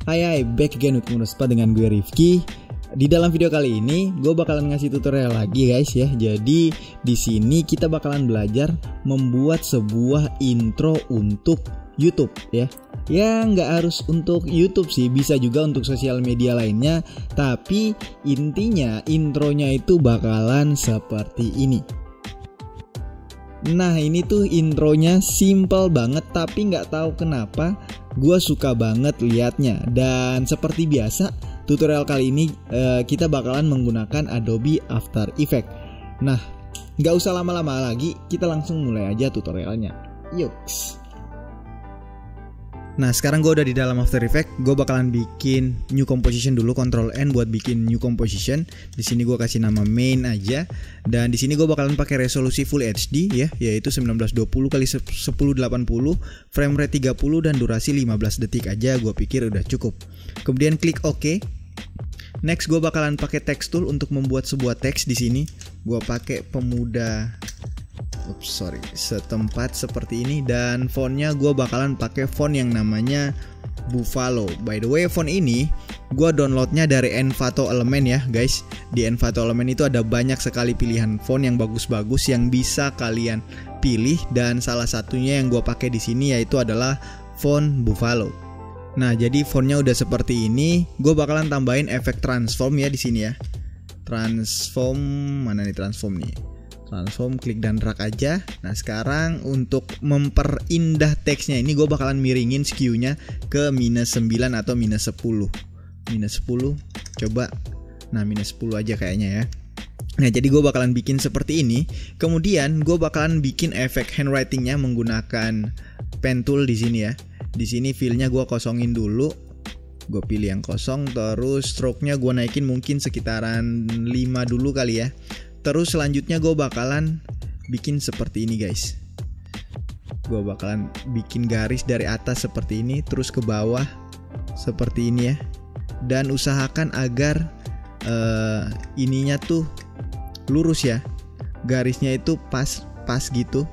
Hai, back again with Muruspa dengan gue Rifki. Di dalam video kali ini gue bakalan ngasih tutorial lagi guys ya. Jadi di sini kita bakalan belajar membuat sebuah intro untuk YouTube ya. Ya nggak harus untuk YouTube sih, bisa juga untuk sosial media lainnya. Tapi intinya intronya itu bakalan seperti ini. Nah ini tuh intronya simple banget, tapi nggak tahu kenapa gue suka banget liatnya. Dan seperti biasa tutorial kali ini kita bakalan menggunakan Adobe After Effects. Nah nggak usah lama-lama lagi, kita langsung mulai aja tutorialnya. Yuks. Nah sekarang gue udah di dalam After Effects. Gue bakalan bikin new composition dulu, Ctrl N buat bikin new composition. Di sini gue kasih nama main aja. Dan di sini gue bakalan pakai resolusi Full HD ya, yaitu 1920x1080, frame rate 30 dan durasi 15 detik aja. Gue pikir udah cukup. Kemudian klik OK. Next gue bakalan pakai text tool untuk membuat sebuah teks. Di sini gue pakai pemuda setempat seperti ini, dan fontnya gue bakalan pakai font yang namanya Buffalo. By the way, font ini gue downloadnya dari Envato Element ya guys. Di Envato Element itu ada banyak sekali pilihan font yang bagus-bagus yang bisa kalian pilih, dan salah satunya yang gue pakai di sini yaitu adalah font Buffalo. Nah jadi fontnya udah seperti ini. Gue bakalan tambahin efek transform ya di sini ya. Transform, mana nih transform nih? Transform, klik dan drag aja. Nah sekarang untuk memperindah teksnya ini gue bakalan miringin skew-nya ke -9 atau -10. -10 coba. Nah -10 aja kayaknya ya. Nah jadi gue bakalan bikin seperti ini. Kemudian gue bakalan bikin efek handwritingnya menggunakan pen tool di sini ya. Di sini fill-nya gue kosongin dulu. Gue pilih yang kosong. Terus stroke-nya gue naikin mungkin sekitaran 5 dulu kali ya. Terus selanjutnya gue bakalan bikin seperti ini guys. Gue bakalan bikin garis dari atas seperti ini, terus ke bawah seperti ini ya. Dan usahakan agar ininya tuh lurus ya. Garisnya itu pas gitu.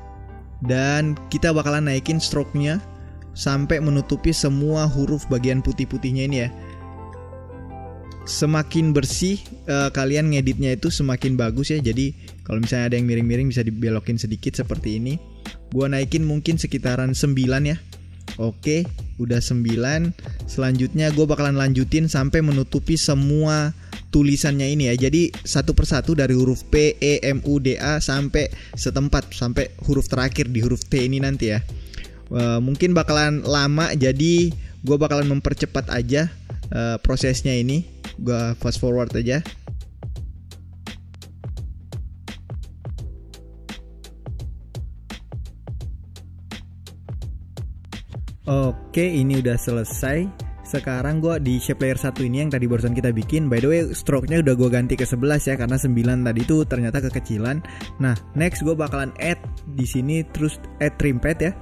Dan kita bakalan naikin stroke-nya sampai menutupi semua huruf bagian putih-putihnya ini ya. Semakin bersih kalian ngeditnya itu semakin bagus ya. Jadi kalau misalnya ada yang miring-miring bisa dibelokin sedikit seperti ini. Gua naikin mungkin sekitaran 9 ya. Oke, udah 9. Selanjutnya gue bakalan lanjutin sampai menutupi semua tulisannya ini ya. Jadi satu persatu dari huruf P, E, M, U, D, A sampai setempat, sampai huruf terakhir di huruf T ini nanti ya. Mungkin bakalan lama, jadi gue bakalan mempercepat aja prosesnya ini. Gue fast forward aja. Oke, ini udah selesai. Sekarang gue di shape layer 1 ini yang tadi barusan kita bikin. By the way, stroke-nya udah gue ganti ke 11 ya, karena 9 tadi itu ternyata kekecilan. Nah, next gue bakalan add di sini, terus add trim pad ya.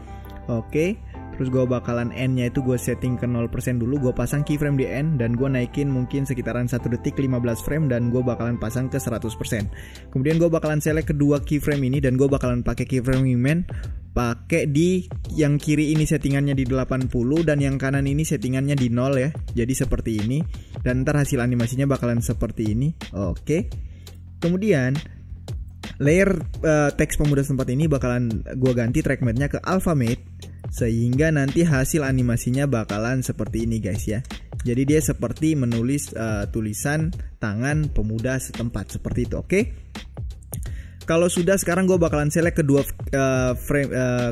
Oke. Terus gue bakalan N-nya itu gue setting ke 0% dulu. Gue pasang keyframe di N dan gue naikin mungkin sekitaran 1 detik 15 frame, dan gue bakalan pasang ke 100%. Kemudian gue bakalan select kedua keyframe ini, dan gue bakalan pakai keyframe wingman. Pakai di yang kiri ini settingannya di 80 dan yang kanan ini settingannya di 0 ya. Jadi seperti ini. Dan ntar hasil animasinya bakalan seperti ini. Oke. Kemudian layer teks pemuda setempat ini bakalan gue ganti track matte-nya ke alpha matte, sehingga nanti hasil animasinya bakalan seperti ini guys ya. Jadi dia seperti menulis tulisan tangan pemuda setempat seperti itu. Oke. Kalau sudah, sekarang gue bakalan select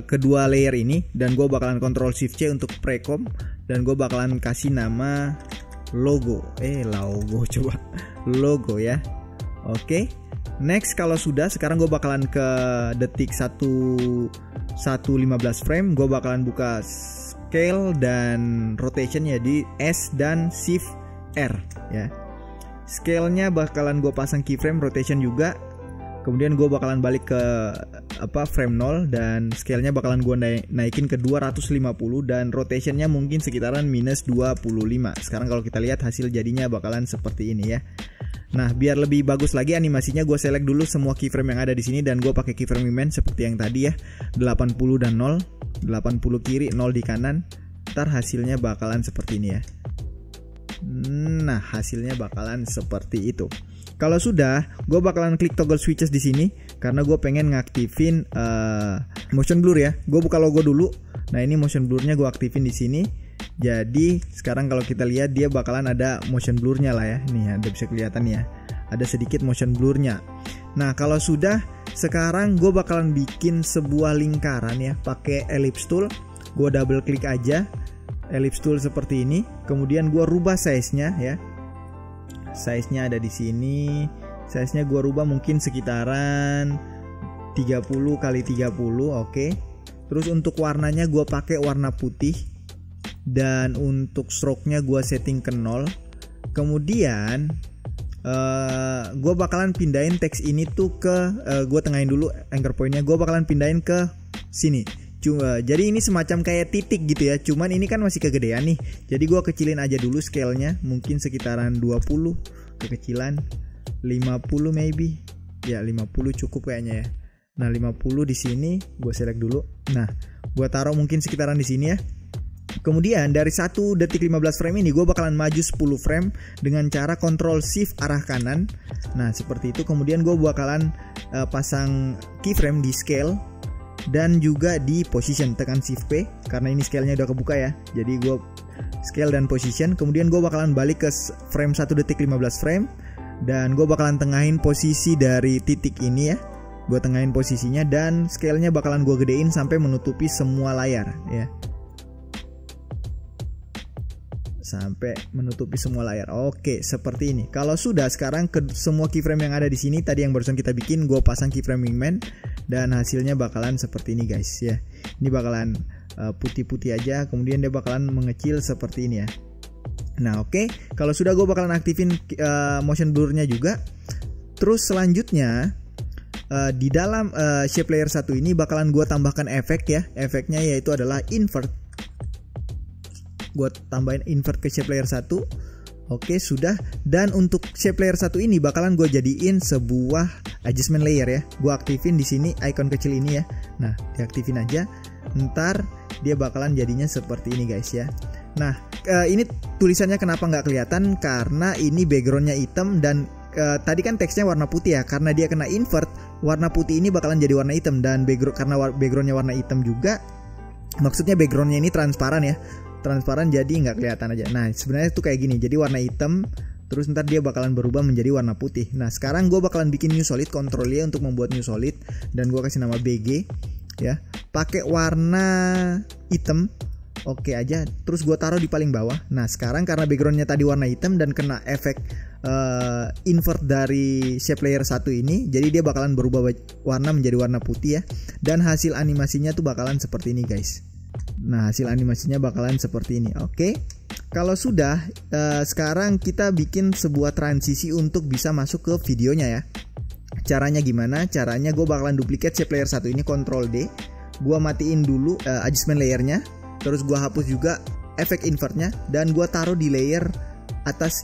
kedua layer ini, dan gue bakalan Ctrl Shift C untuk precomp, dan gue bakalan kasih nama logo. Coba logo ya. Oke. Next, kalau sudah, sekarang gue bakalan ke detik 1:15 frame. Gue bakalan buka scale dan rotation ya di S dan Shift R ya. Scale-nya bakalan gue pasang keyframe, rotation juga. Kemudian gue bakalan balik ke frame 0, dan scale-nya bakalan gue naikin ke 250, dan rotation-nya mungkin sekitaran -25. Sekarang kalau kita lihat hasil jadinya bakalan seperti ini ya. Nah, biar lebih bagus lagi animasinya, gue select dulu semua keyframe yang ada di sini, dan gue pakai keyframe wingman seperti yang tadi ya. 80 dan 0, 80 kiri, 0 di kanan. Ntar hasilnya bakalan seperti ini ya. Nah, hasilnya bakalan seperti itu. Kalau sudah, gue bakalan klik toggle switches di sini karena gue pengen ngaktifin motion blur ya. Gue buka logo dulu. Nah, ini motion blurnya gue aktifin di sini. Jadi sekarang kalau kita lihat dia bakalan ada motion blurnya lah ya. Nih ada bisa kelihatan ya. Ada sedikit motion blurnya. Nah, kalau sudah, sekarang gue bakalan bikin sebuah lingkaran ya pakai ellipse tool. Gue double klik aja ellipse tool seperti ini. Kemudian gue rubah size-nya ya. Size-nya ada di sini. Size-nya gue rubah mungkin sekitaran 30 kali 30, oke. Terus untuk warnanya gue pakai warna putih. Dan untuk stroke-nya gue setting ke 0. Kemudian gue bakalan pindahin teks ini tuh ke gue tengahin dulu anchor point-nya. Gue bakalan pindahin ke sini. Jadi ini semacam kayak titik gitu ya. Cuman ini kan masih kegedean nih. Jadi gue kecilin aja dulu scale-nya. Mungkin sekitaran 20. Kekecilan 50 maybe. Ya 50 cukup kayaknya ya. Nah 50 di sini gue select dulu. Nah gue taruh mungkin sekitaran di sini ya. Kemudian dari 1 detik 15 frame ini gue bakalan maju 10 frame dengan cara Ctrl Shift arah kanan. Nah seperti itu. Kemudian gue bakalan pasang keyframe di scale dan juga di position. Tekan Shift P karena ini scale-nya udah kebuka ya. Jadi gue scale dan position. Kemudian gue bakalan balik ke frame 1 detik 15 frame. Dan gue bakalan tengahin posisi dari titik ini ya. Gue tengahin posisinya dan scale-nya bakalan gue gedein sampai menutupi semua layar ya. Sampai menutupi semua layar. Oke, seperti ini. Kalau sudah, sekarang ke semua keyframe yang ada di sini tadi yang barusan kita bikin, gue pasang keyframe wingman dan hasilnya bakalan seperti ini guys ya. Ini bakalan putih-putih aja, kemudian dia bakalan mengecil seperti ini ya. Nah, oke. Kalau sudah, gue bakalan aktifin motion blur-nya juga. Terus selanjutnya di dalam shape layer 1 ini bakalan gue tambahkan efek ya. Efeknya yaitu adalah invert. Gue tambahin invert ke shape layer 1. Oke, sudah. Dan untuk shape layer 1 ini bakalan gue jadiin sebuah adjustment layer ya. Gue aktifin di sini icon kecil ini ya. Nah, diaktifin aja. Ntar dia bakalan jadinya seperti ini guys ya. Nah, ini tulisannya kenapa nggak kelihatan? Karena ini backgroundnya hitam dan tadi kan teksnya warna putih ya. Karena dia kena invert, warna putih ini bakalan jadi warna hitam. Dan karena backgroundnya warna hitam juga, maksudnya backgroundnya ini transparan ya. Transparan jadi nggak kelihatan aja. Nah sebenarnya itu kayak gini. Jadi warna hitam, terus ntar dia bakalan berubah menjadi warna putih. Nah sekarang gue bakalan bikin new solid, Ctrl Y untuk membuat new solid, dan gue kasih nama BG ya. Pakai warna hitam, oke aja. Terus gue taruh di paling bawah. Nah sekarang karena backgroundnya tadi warna hitam dan kena efek invert dari shape layer 1 ini, jadi dia bakalan berubah warna menjadi warna putih ya. Dan hasil animasinya tuh bakalan seperti ini guys. Nah hasil animasinya bakalan seperti ini. Oke. Kalau sudah, sekarang kita bikin sebuah transisi untuk bisa masuk ke videonya ya. Caranya gimana? Caranya gue bakalan duplicate shape layer 1 ini, Ctrl D. Gue matiin dulu adjustment layernya. Terus gue hapus juga efek invertnya, dan gue taruh di layer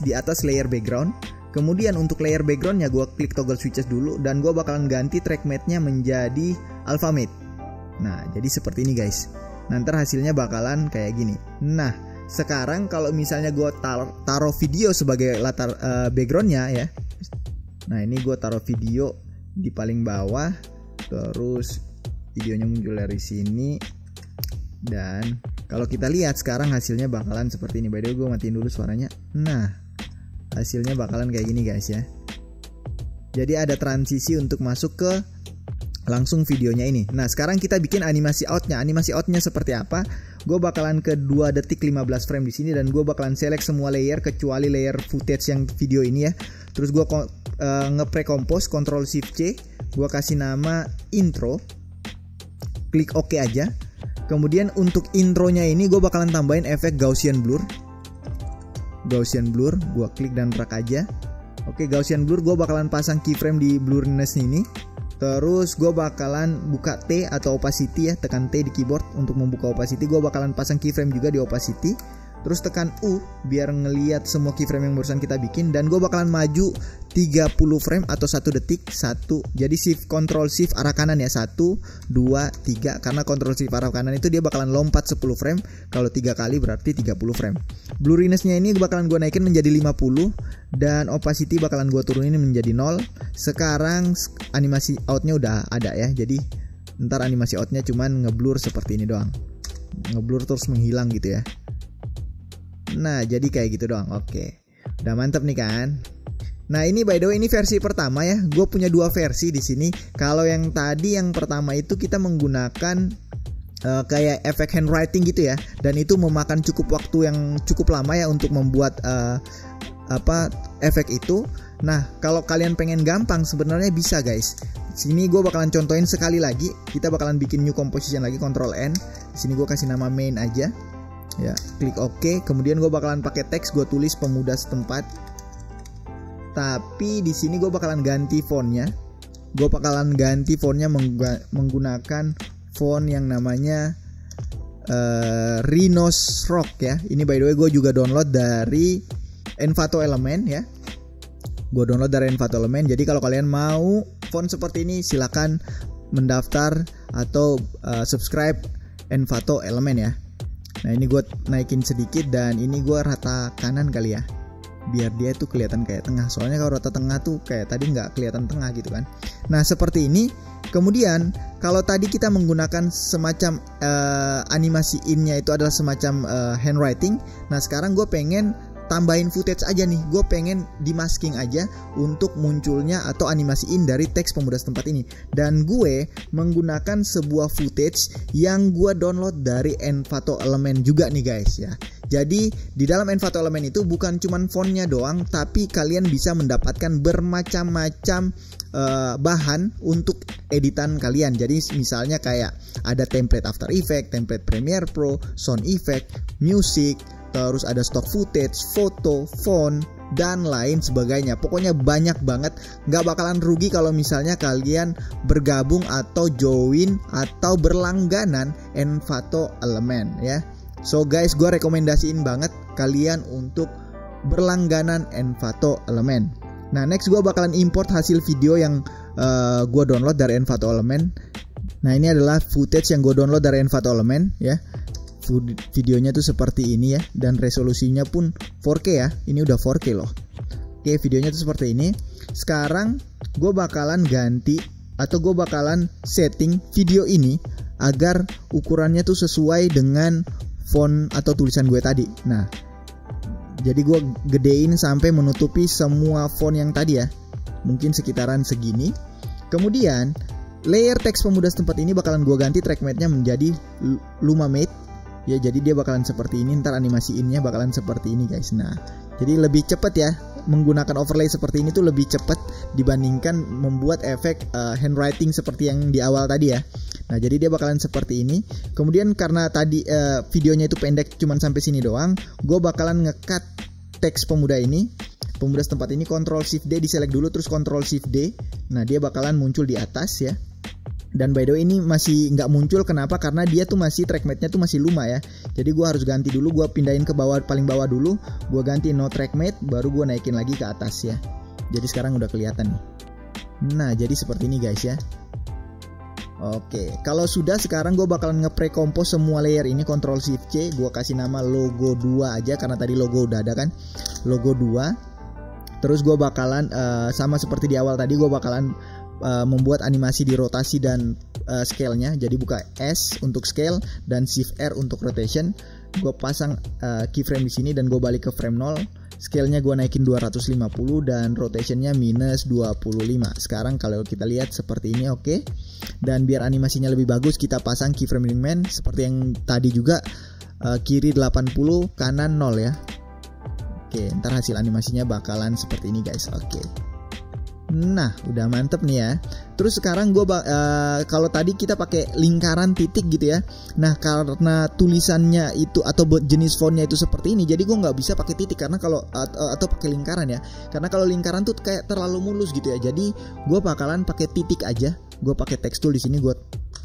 di atas layer background. Kemudian untuk layer backgroundnya gue klik toggle switches dulu, dan gue bakalan ganti track matte-nya menjadi alpha matte. Nah jadi seperti ini guys. Nanti hasilnya bakalan kayak gini. Nah sekarang kalau misalnya gue taruh video sebagai latar backgroundnya ya. Nah ini gue taruh video di paling bawah, terus videonya muncul dari sini. Dan kalau kita lihat sekarang hasilnya bakalan seperti ini. By the way gue matiin dulu suaranya. Nah hasilnya bakalan kayak gini guys ya. Jadi ada transisi untuk masuk ke langsung videonya ini. Nah sekarang kita bikin animasi outnya. Animasi outnya seperti apa? Gue bakalan ke 2 detik 15 frame di sini, dan gue bakalan select semua layer kecuali layer footage yang video ini ya. Terus gue nge-pre-compose, Ctrl Shift C. Gue kasih nama intro. Klik OK aja. Kemudian untuk intronya ini gue bakalan tambahin efek Gaussian blur. Gaussian blur, gue klik dan drag aja. Oke, Gaussian blur gue bakalan pasang keyframe di blurriness ini. Terus gue bakalan buka T atau opacity ya, tekan T di keyboard untuk membuka opacity. Gue bakalan pasang keyframe juga di opacity. terus tekan U biar ngelihat semua keyframe yang barusan kita bikin, dan gue bakalan maju 30 frame atau 1 detik 1. Jadi shift control shift arah kanan ya, 1 2 3, karena control shift arah kanan itu dia bakalan lompat 10 frame. Kalau 3 kali berarti 30 frame. Blurriness-nya ini bakalan gue naikin menjadi 50, dan opacity bakalan gue turunin menjadi 0. Sekarang animasi outnya udah ada ya, jadi ntar animasi outnya cuman ngeblur seperti ini doang, ngeblur terus menghilang gitu ya. Nah jadi kayak gitu doang. Oke, udah mantep nih kan. Nah ini by the way ini versi pertama ya. Gue punya 2 versi di sini. Kalau yang tadi yang pertama itu kita menggunakan kayak efek handwriting gitu ya, dan itu memakan cukup waktu yang cukup lama ya untuk membuat efek itu. Nah kalau kalian pengen gampang sebenarnya bisa guys. Sini gue bakalan contohin sekali lagi. Kita bakalan bikin new composition lagi, Ctrl N. Sini gue kasih nama main aja. Ya, klik OK. Kemudian gue bakalan pakai teks, gue tulis pemuda setempat. Tapi di sini gue bakalan ganti fontnya. Gue bakalan ganti fontnya menggunakan font yang namanya Rhinos Rock ya. Ini by the way gue juga download dari Envato Element ya. Gue download dari Envato Element. Jadi kalau kalian mau font seperti ini silakan mendaftar atau subscribe Envato Element ya. Nah ini gue naikin sedikit, dan ini gue rata kanan kali ya, biar dia tuh kelihatan kayak tengah. Soalnya kalau rata tengah tuh kayak tadi nggak kelihatan tengah gitu kan. Nah seperti ini. Kemudian kalau tadi kita menggunakan semacam animasi in-nya itu adalah semacam handwriting. Nah sekarang gue pengen tambahin footage aja nih. Gue pengen dimasking aja untuk munculnya atau animasiin dari teks pemuda setempat ini. Dan gue menggunakan sebuah footage yang gue download dari Envato Element juga nih guys ya. Jadi di dalam Envato Element itu bukan cuman fontnya doang, tapi kalian bisa mendapatkan bermacam-macam bahan untuk editan kalian. Jadi misalnya kayak ada template After Effects, template Premiere Pro, sound effect, music, terus ada stock footage, foto, font, dan lain sebagainya. Pokoknya banyak banget. Gak bakalan rugi kalau misalnya kalian bergabung atau join atau berlangganan Envato Element ya. So guys, gue rekomendasiin banget kalian untuk berlangganan Envato Element. Nah next gue bakalan import hasil video yang gue download dari Envato Element. Nah ini adalah footage yang gue download dari Envato Element ya. Videonya tuh seperti ini ya, dan resolusinya pun 4K ya. Ini udah 4K loh. Oke, videonya tuh seperti ini. Sekarang gue bakalan ganti atau gue bakalan setting video ini agar ukurannya tuh sesuai dengan font atau tulisan gue tadi. Nah, jadi gue gedein sampai menutupi semua font yang tadi ya. Mungkin sekitaran segini. Kemudian layer teks pemuda setempat ini bakalan gue ganti track matte-nya menjadi Lumamate. Ya jadi dia bakalan seperti ini, ntar animasi in-nya bakalan seperti ini guys. Nah jadi lebih cepat ya, menggunakan overlay seperti ini tuh lebih cepat dibandingkan membuat efek handwriting seperti yang di awal tadi ya. Nah jadi dia bakalan seperti ini. Kemudian karena tadi videonya itu pendek cuman sampai sini doang, gue bakalan nge-cut teks pemuda ini, pemuda setempat ini. Ctrl Shift D di select dulu, terus Ctrl Shift D. Nah dia bakalan muncul di atas ya. Dan by the way ini masih nggak muncul, kenapa? Karena dia tuh masih track matte-nya tuh masih Luma ya. Jadi gue harus ganti dulu, gue pindahin ke bawah, paling bawah dulu. Gue ganti no track matte, baru gue naikin lagi ke atas ya. Jadi sekarang udah kelihatan nih. Nah jadi seperti ini guys ya. Oke, kalau sudah sekarang gue bakalan nge-pre-compose semua layer ini. Ctrl Shift C, gue kasih nama logo 2 aja karena tadi logo udah ada kan. Logo 2. Terus gue bakalan sama seperti di awal tadi, gue bakalan membuat animasi di rotasi dan scale-nya. Jadi buka S untuk scale dan Shift R untuk rotation. Gue pasang keyframe di sini dan gue balik ke frame 0. Scale-nya gue naikin 250 dan rotation-nya minus 25. Sekarang kalau kita lihat seperti ini, oke. Dan biar animasinya lebih bagus, kita pasang keyframe element seperti yang tadi juga, kiri 80, kanan 0 ya. Oke, ntar hasil animasinya bakalan seperti ini guys. Oke. Nah, udah mantep nih ya. Terus sekarang gue kalau tadi kita pakai lingkaran titik gitu ya. Nah, karena tulisannya itu atau jenis fontnya itu seperti ini, jadi gue nggak bisa pakai titik karena kalau atau pakai lingkaran ya. Karena kalau lingkaran tuh kayak terlalu mulus gitu ya. Jadi gue bakalan pakai titik aja. Gue pakai text tool di sini, gue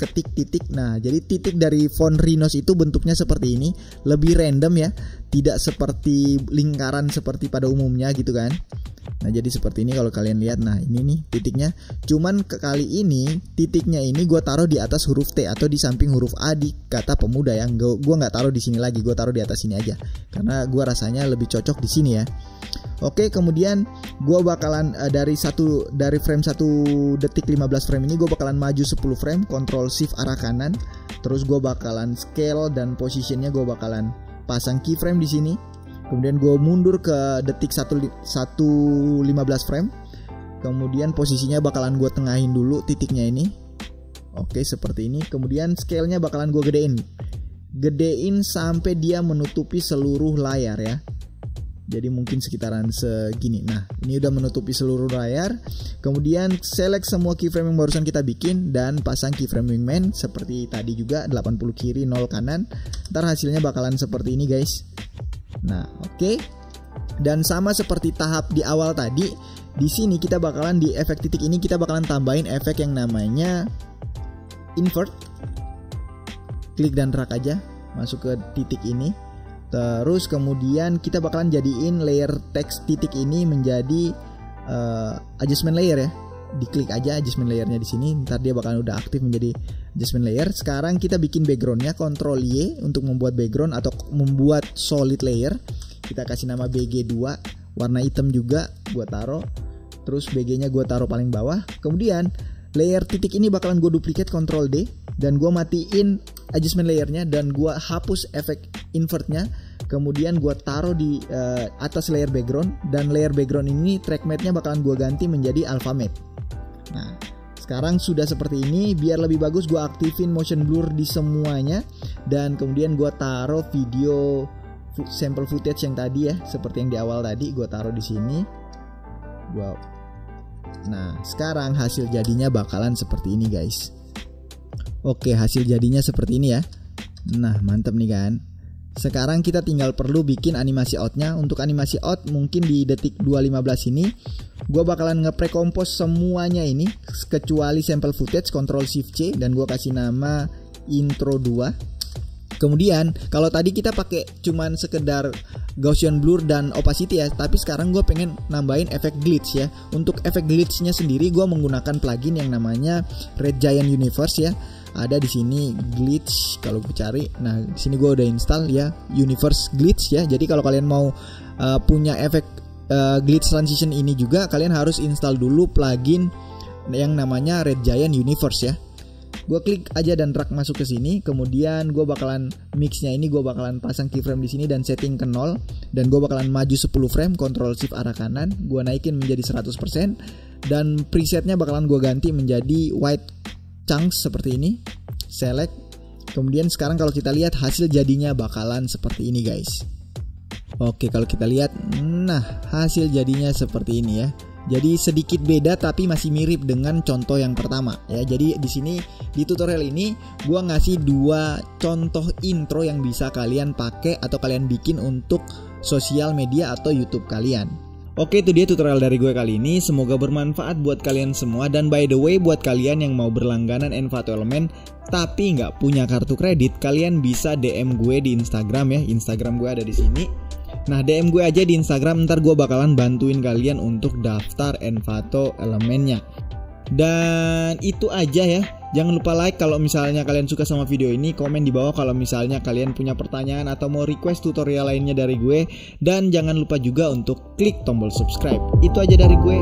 ketik titik. Nah, jadi titik dari font Rhinos itu bentuknya seperti ini, lebih random ya, tidak seperti lingkaran seperti pada umumnya gitu kan. Nah, jadi seperti ini kalau kalian lihat. Nah, ini nih titiknya. Cuman kali ini titiknya ini gue taruh di atas huruf T atau di samping huruf A di kata pemuda ya. Gue nggak taruh di sini lagi, gue taruh di atas sini aja karena gue rasanya lebih cocok di sini ya. Oke, kemudian gue bakalan dari frame 1 detik 15 frame ini gue bakalan maju 10 frame, Ctrl Shift arah kanan. Terus gue bakalan scale dan positionnya gue bakalan pasang keyframe di sini. Kemudian gue mundur ke detik 1:15 frame. Kemudian posisinya bakalan gue tengahin dulu titiknya ini. Oke, seperti ini. Kemudian scale-nya bakalan gue gedein sampai dia menutupi seluruh layar ya. Jadi mungkin sekitaran segini. Nah, ini udah menutupi seluruh layar. Kemudian select semua keyframe yang barusan kita bikin dan pasang keyframe wingman seperti tadi juga, 80 kiri 0 kanan. Ntar hasilnya bakalan seperti ini guys. Nah, oke. Dan sama seperti tahap di awal tadi, di sini kita bakalan di efek titik ini kita bakalan tambahin efek yang namanya invert. Klik dan drag aja masuk ke titik ini. Terus kemudian kita bakalan jadiin layer teks titik ini menjadi adjustment layer ya. Diklik aja adjustment layernya di sini, ntar dia bakalan udah aktif menjadi adjustment layer. Sekarang kita bikin backgroundnya, Ctrl Y untuk membuat background atau membuat solid layer. Kita kasih nama BG2, warna hitam juga gua taruh. Terus BG-nya gua taruh paling bawah. Kemudian layer titik ini bakalan gue duplicate, Ctrl D, dan gue matiin adjustment layernya dan gue hapus efek invertnya. Kemudian gue taruh di atas layer background, dan layer background ini track matte-nya bakalan gue ganti menjadi alpha matte. Nah, sekarang sudah seperti ini. Biar lebih bagus gue aktifin motion blur di semuanya, dan kemudian gue taruh video sample footage yang tadi ya, seperti yang di awal tadi gue taruh di sini. Nah, sekarang hasil jadinya bakalan seperti ini guys. Oke, hasil jadinya seperti ini ya. Nah, mantep nih kan. Sekarang kita tinggal perlu bikin animasi outnya. Untuk animasi out mungkin di detik 2:15 ini gue bakalan nge-precompose semuanya ini kecuali sample footage, Ctrl Shift C, dan gue kasih nama intro 2. Kemudian kalau tadi kita pakai cuman sekedar Gaussian blur dan opacity ya, tapi sekarang gue pengen nambahin efek glitch ya. Untuk efek glitchnya sendiri gue menggunakan plugin yang namanya Red Giant Universe ya. Ada di sini glitch kalau gue cari. Nah, di sini gue udah install ya Universe Glitch ya. Jadi kalau kalian mau punya efek glitch transition ini juga, kalian harus install dulu plugin yang namanya Red Giant Universe ya. Gue klik aja dan drag masuk ke sini. Kemudian gue bakalan mixnya ini, gue bakalan pasang keyframe di sini dan setting ke 0, dan gue bakalan maju 10 frame, Ctrl Shift arah kanan, gue naikin menjadi 100%, dan presetnya bakalan gue ganti menjadi white chunks seperti ini. Select. Kemudian sekarang kalau kita lihat hasil jadinya bakalan seperti ini guys. Oke, kalau kita lihat, nah hasil jadinya seperti ini ya. Jadi sedikit beda tapi masih mirip dengan contoh yang pertama ya. Jadi di sini di tutorial ini gua ngasih 2 contoh intro yang bisa kalian pakai atau kalian bikin untuk sosial media atau YouTube kalian. Oke, itu dia tutorial dari gue kali ini. Semoga bermanfaat buat kalian semua. Dan by the way, buat kalian yang mau berlangganan Envato Element tapi nggak punya kartu kredit, kalian bisa DM gue di Instagram ya. Instagram gue ada di sini. Nah, DM gue aja di Instagram, ntar gue bakalan bantuin kalian untuk daftar Envato Elementnya. Dan itu aja ya. Jangan lupa like kalau misalnya kalian suka sama video ini. Komen di bawah kalau misalnya kalian punya pertanyaan atau mau request tutorial lainnya dari gue. Dan jangan lupa juga untuk klik tombol subscribe. Itu aja dari gue.